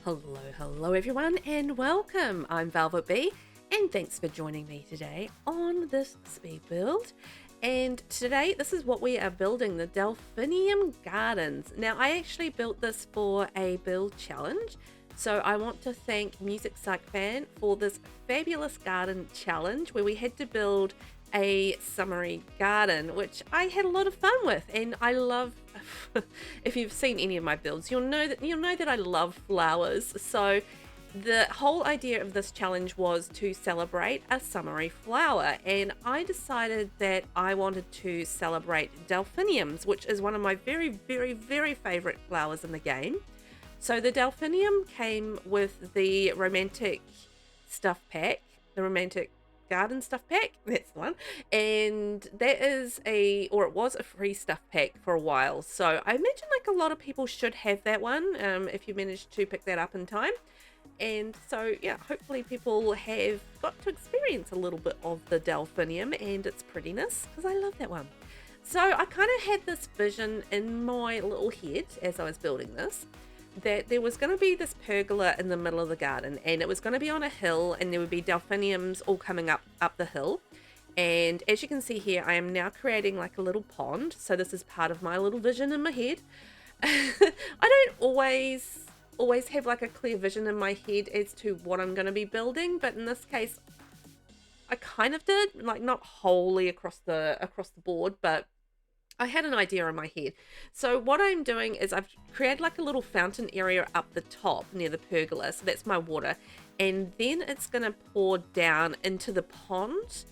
Hello everyone and welcome. I'm VelvettB and thanks for joining me today on this speed build. And today this is what we are building, the delphinium gardens. Now I actually built this for a build challenge. So I want to thank Music Psych Fan for this fabulous garden challenge where we had to build a summery garden, which I had a lot of fun with, and I love if you've seen any of my builds, you'll know that I love flowers. So the whole idea of this challenge was to celebrate a summery flower, and I decided that I wanted to celebrate delphiniums, which is one of my very favorite flowers in the game. So the delphinium came with the romantic stuff pack, the romantic garden stuff pack, that's the one, and that is it was a free stuff pack for a while, so I imagine like a lot of people should have that one if you managed to pick that up in time. And so yeah, hopefully people have got to experience a little bit of the delphinium and its prettiness, because I love that one. So I kind of had this vision in my little head as I was building this, that there was going to be this pergola in the middle of the garden, and it was going to be on a hill, and there would be delphiniums all coming up the hill. And as you can see here, I am now creating like a little pond, so this is part of my little vision in my head. I don't always have like a clear vision in my head as to what I'm going to be building, but in this case I kind of did, like not wholly across the board, but I had an idea in my head. So what I'm doing is I've created like a little fountain area up the top near the pergola, so that's my water, and then it's going to pour down into the pond,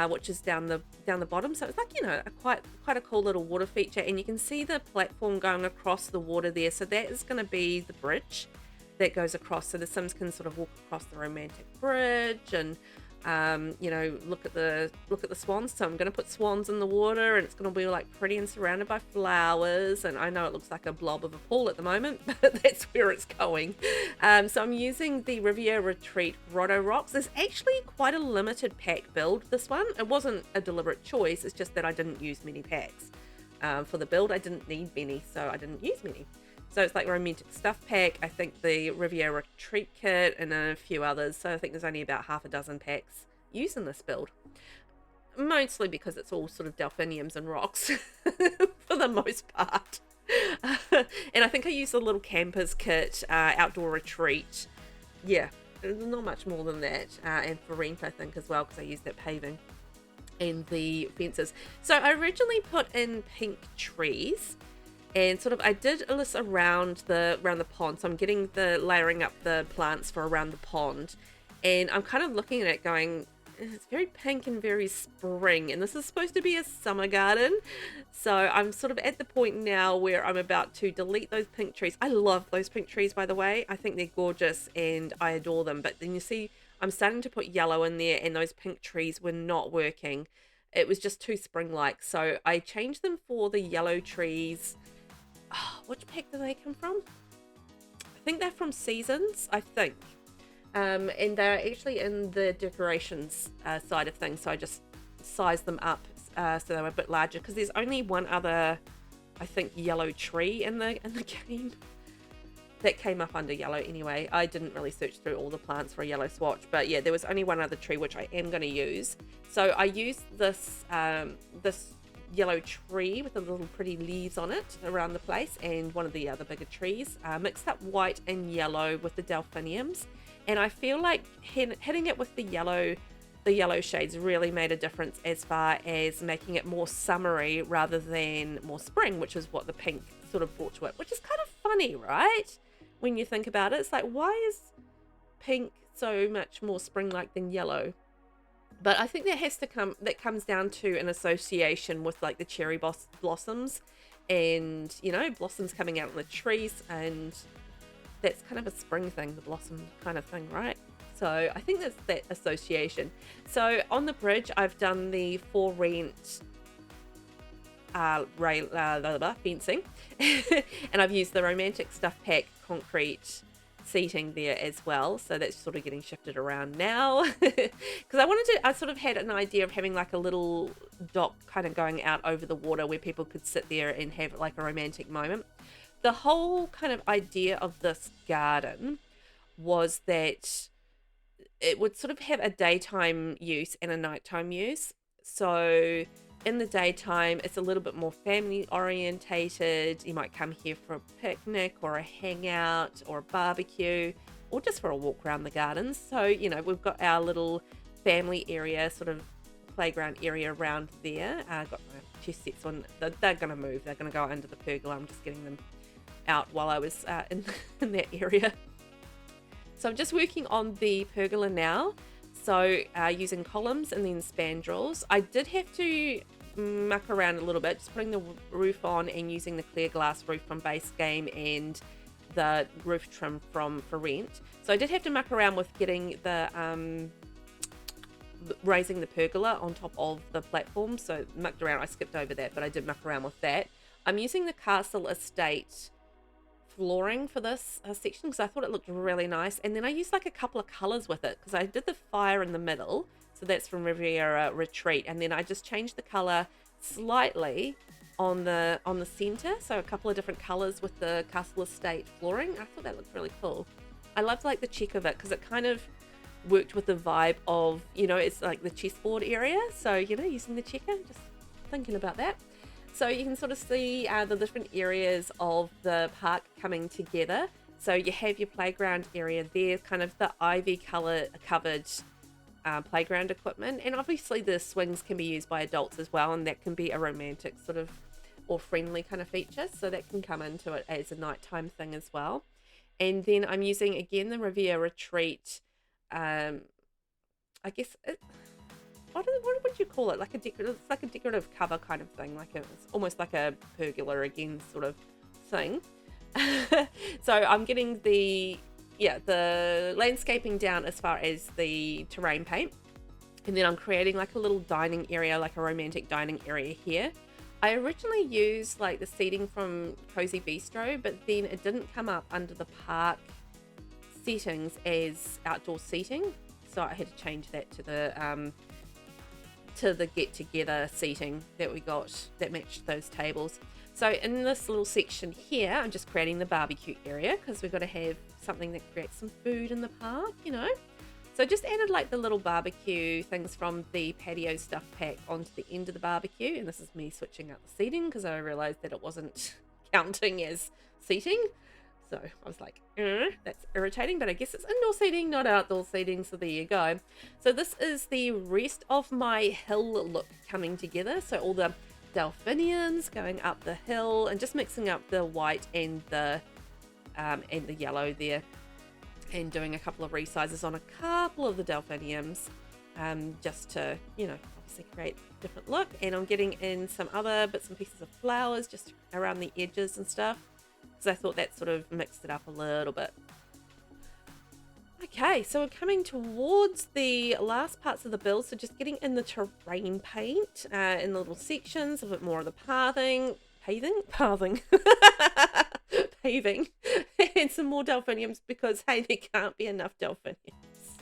which is down the bottom. So it's like, you know, quite a cool little water feature, and you can see the platform going across the water there. So that is going to be the bridge that goes across, so the Sims can sort of walk across the romantic bridge and you know, look at the swans. So I'm going to put swans in the water, and it's going to be like pretty and surrounded by flowers, and I know it looks like a blob of a pool at the moment, but that's where it's going. So I'm using the Riviera Retreat Grotto Rocks. There's actually quite a limited pack build, this one. It wasn't a deliberate choice, it's just that I didn't use many packs for the build. I didn't need many, so I didn't use many. So it's like romantic stuff pack, I think the Riviera Retreat kit, and a few others. So I think there's only about half a dozen packs used in this build. Mostly because it's all sort of delphiniums and rocks for the most part. And I think I used a little campers kit, outdoor retreat. Yeah, not much more than that. And for rent, I think, as well, because I used that paving and the fences. So I originally put in pink trees, and sort of I did this around the pond. So I'm getting layering up the plants for around the pond, and I'm kind of looking at it going, it's very pink and very spring, and this is supposed to be a summer garden. So I'm sort of at the point now where I'm about to delete those pink trees. I love those pink trees, by the way. I think they're gorgeous and I adore them. But then you see I'm starting to put yellow in there, and those pink trees were not working. It was just too spring-like. So I changed them for the yellow trees. Oh, which pack do they come from? I think they're from Seasons, I think. And they're actually in the decorations side of things, so I just sized them up so they were a bit larger, because there's only one other, I think, yellow tree in the game that came up under yellow anyway. I didn't really search through all the plants for a yellow swatch, but yeah, there was only one other tree which I am going to use. So I used this this yellow tree with the little pretty leaves on it around the place, and one of the other bigger trees, mixed up white and yellow with the delphiniums, and I feel like hitting it with the yellow shades really made a difference as far as making it more summery rather than more spring, which is what the pink sort of brought to it, which is kind of funny, right, when you think about it. It's like, why is pink so much more spring-like than yellow? But I think that comes down to an association with like the cherry blossoms, and, you know, blossoms coming out on the trees, and that's kind of a spring thing, the blossom kind of thing, right? So I think that's that association. So on the bridge, I've done the for rent fencing, and I've used the romantic stuff pack concrete seating there as well, so that's sort of getting shifted around now because I sort of had an idea of having like a little dock kind of going out over the water where people could sit there and have like a romantic moment. The whole kind of idea of this garden was that it would sort of have a daytime use and a nighttime use. So in the daytime, it's a little bit more family orientated. You might come here for a picnic or a hangout or a barbecue or just for a walk around the gardens. So, you know, we've got our little family area, sort of playground area around there. Got my chess sets on. They're going to move. They're going to go under the pergola. I'm just getting them out while I was in that area. So I'm just working on the pergola now. So using columns and then spandrels. I did have to muck around a little bit, just putting the roof on and using the clear glass roof from Base Game and the roof trim from For Rent. So I did have to muck around with getting the raising the pergola on top of the platform. So mucked around. I skipped over that, but I did muck around with that. I'm using the Castle Estate flooring for this section because I thought it looked really nice, and then I used like a couple of colors with it because I did the fire in the middle, so that's from Riviera Retreat, and then I just changed the color slightly on the center, so a couple of different colors with the Castle Estate flooring. I thought that looked really cool. I loved like the check of it because it kind of worked with the vibe of, you know, it's like the chessboard area, so, you know, using the checker, just thinking about that. So you can sort of see the different areas of the park coming together. So you have your playground area there, kind of the ivy color covered playground equipment. And obviously the swings can be used by adults as well. And that can be a romantic sort of or friendly kind of feature. So that can come into it as a nighttime thing as well. And then I'm using, again, the Riviera Retreat. I guess what would you call it? Like it's like a decorative cover kind of thing. It's almost like a pergola again sort of thing. So I'm getting the landscaping down as far as the terrain paint. And then I'm creating like a little dining area, like a romantic dining area here. I originally used like the seating from Cozy Bistro, but then it didn't come up under the park settings as outdoor seating. So I had to change that to the get-together seating that we got that matched those tables. So in this little section here, I'm just creating the barbecue area because we've got to have something that creates some food in the park, you know. So I just added like the little barbecue things from the patio stuff pack onto the end of the barbecue, and this is me switching out the seating because I realized that it wasn't counting as seating. So I was like, that's irritating, but I guess it's indoor seating, not outdoor seating, so there you go. So this is the rest of my hill look coming together. So all the delphiniums going up the hill and just mixing up the white and the yellow there, and doing a couple of resizes on a couple of the delphiniums just to, you know, obviously create a different look. And I'm getting in some other bits and pieces of flowers just around the edges and stuff, because I thought that sort of mixed it up a little bit. Okay, so we're coming towards the last parts of the build, so just getting in the terrain paint in the little sections, a bit more of the paving, and some more delphiniums because, hey, there can't be enough delphiniums.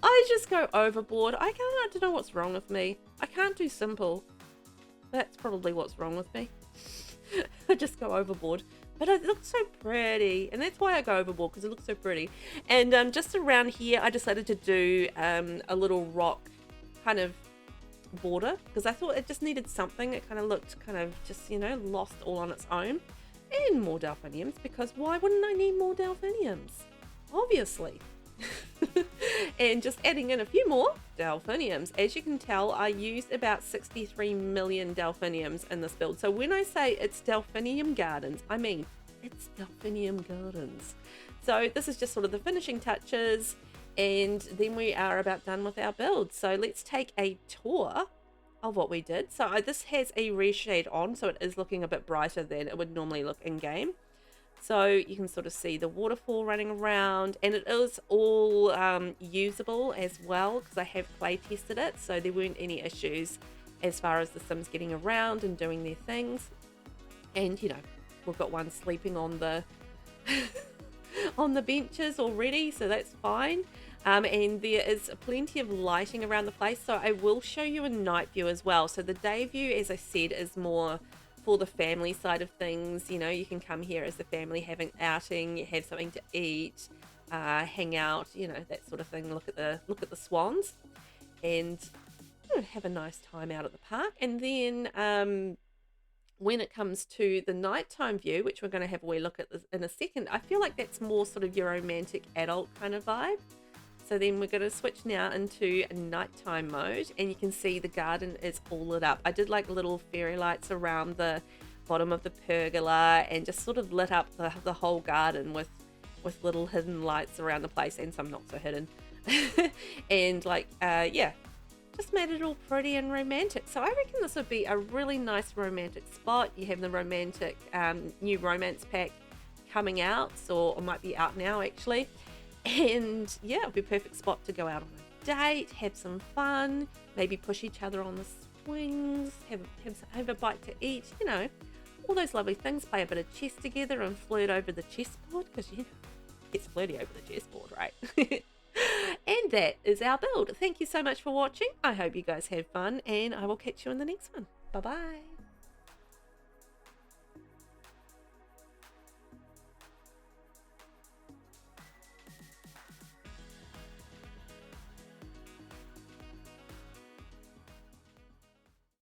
I just go overboard. I don't know what's wrong with me. I can't do simple. That's probably what's wrong with me. I just go overboard. But it looks so pretty, and that's why I go overboard, because it looks so pretty. And just around here, I decided to do a little rock kind of border, because I thought it just needed something. It kind of looked kind of just, you know, lost all on its own. And more delphiniums, because why wouldn't I need more delphiniums? Obviously. And just adding in a few more delphiniums. As you can tell, I used about 63 million delphiniums in this build. So when I say it's delphinium gardens, I mean it's delphinium gardens. So this is just sort of the finishing touches, and then we are about done with our build. So let's take a tour of what we did. So this has a reshade on, so it is looking a bit brighter than it would normally look in game. So you can sort of see the waterfall running around, and it is all usable as well, because I have play tested it, so there weren't any issues as far as the Sims getting around and doing their things. And you know, we've got one sleeping on the on the benches already, so that's fine. And there is plenty of lighting around the place, so I will show you a night view as well. So the day view, as I said, is more for the family side of things. You know, you can come here as a family, have an outing, have something to eat, hang out, you know, that sort of thing. Look at the swans, and have a nice time out at the park. And then when it comes to the nighttime view, which we're going to have a wee look at this in a second, I feel like that's more sort of your romantic adult kind of vibe. So then we're going to switch now into nighttime mode, and you can see the garden is all lit up. I did like little fairy lights around the bottom of the pergola, and just sort of lit up the whole garden with little hidden lights around the place, and some not so hidden. And like, yeah, just made it all pretty and romantic. So I reckon this would be a really nice romantic spot. You have the romantic new romance pack coming out, or might be out now actually. And yeah, it'll be a perfect spot to go out on a date, have some fun, maybe push each other on the swings, have a bite to eat, you know, all those lovely things. Play a bit of chess together and flirt over the chessboard, because you know, it's flirty over the chessboard, right? And that is our build. Thank you so much for watching. I hope you guys have fun, and I will catch you in the next one. Bye bye.